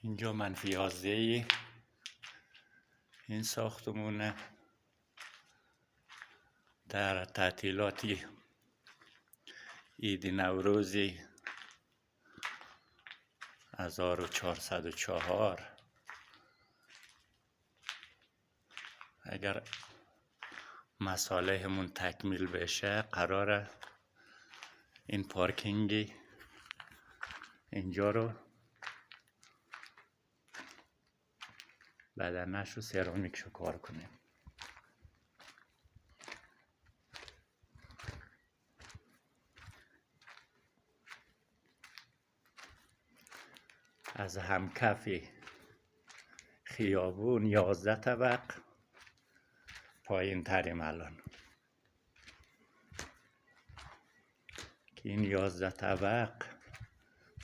اینجا منفی 11 این ساختمونه. در تعطیلاتی عید نوروزی 1404 اگر مصالحمون تکمیل بشه قراره این پارکینگی اینجا رو بدنش رو سرامیکشو کار کنیم. از همکفی خیابون 11 طبق پایین تریم الان که این 11 طبق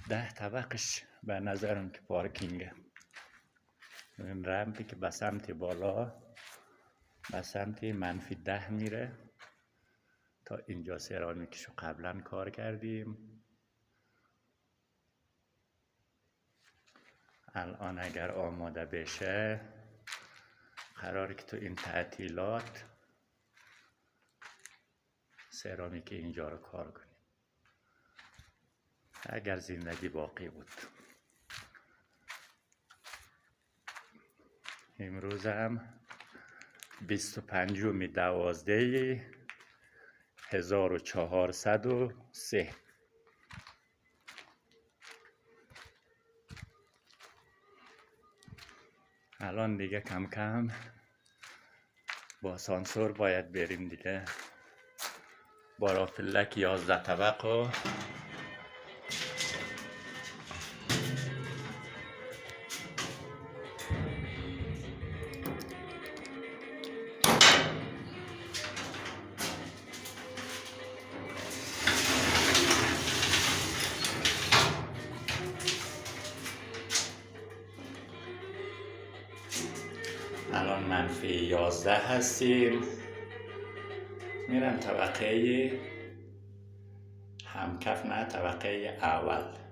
10 طبقش به نظرم که پارکینگه. این رمپی که به سمت بالا به سمت منفی 10 میره تا اینجا سرامیکشو قبلا کار کردیم. الان اگر آماده بشه قراره که تو این تعطیلات سرامیک اینجا رو کار کنیم اگر زندگی باقی بود. امروز هم 25/12/1403 الان دیگه کم کم با آسانسور باید بریم دیگه. بارافلک 11 طبق و الان منفی 11 هستیم. میرم طبقه همکف، نه طبقه اول.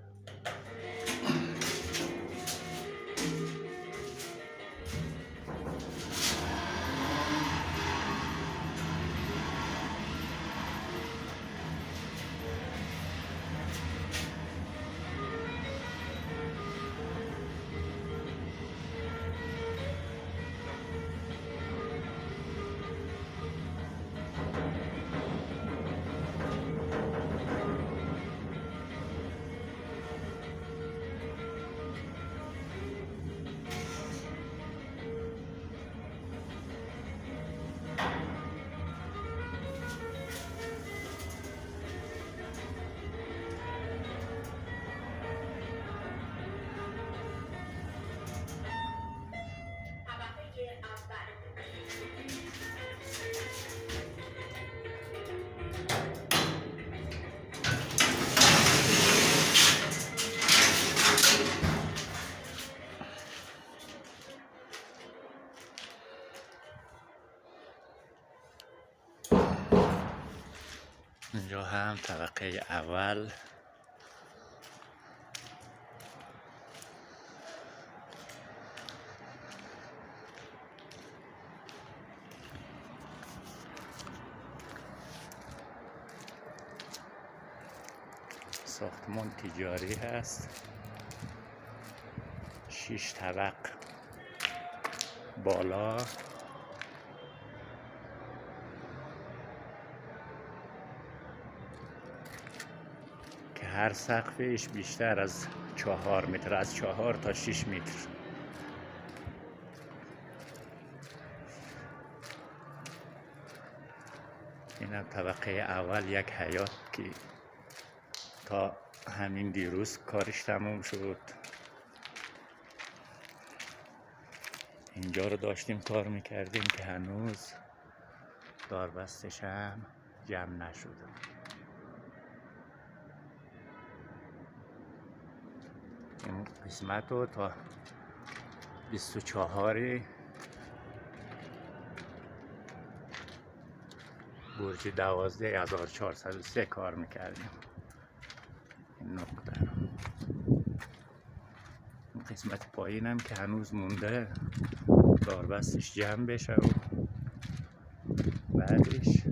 اینجا هم طبقه اول. ساختمان تجاری هست، 6 طبق بالا که هر سقفش بیشتر از 4 متر، از 4 تا 6 متر. اینم طبقه اول، یک حیاط که تا همین دیروز کارش تموم شد. اینجا رو داشتیم کار میکردیم که هنوز داربستش هم جمع نشده. این قسمت رو تا 24 برج 12/1403 کار میکردیم. این نقطه رو قسمت پایینم که هنوز مونده داربستش جمع بشه و بعدش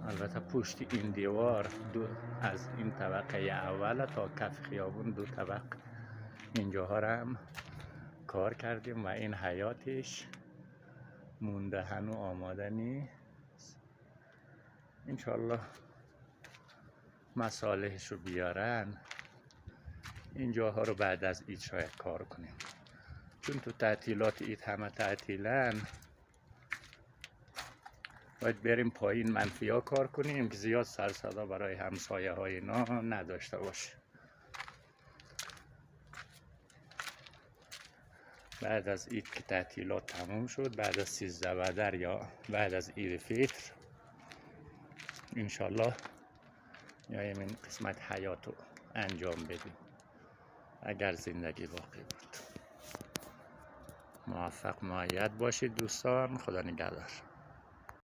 البته پشت این دیوار از این طبقه اول تا کف خیابون 2 طبق اینجاها رو هم کار کردیم و این حیاتش مونده، هنو آماده نیست. انشالله مصالحش رو بیارن اینجاها رو بعد از عید شاید کار کنیم، چون تو تعطیلات عید همه تعطیلن. باید بریم پایین منفی ها کار کنیم که زیاد سر صدا برای همسایه های اینا نداشته باشه. بعد از عید که تعطیلات تموم شد، بعد از 13 بدر یا بعد از عید فطر انشالله میایم این قسمت حیات رو انجام بدیم اگر زندگی باقی بود. موفق مؤید باشید دوستان. خدا نگهدار.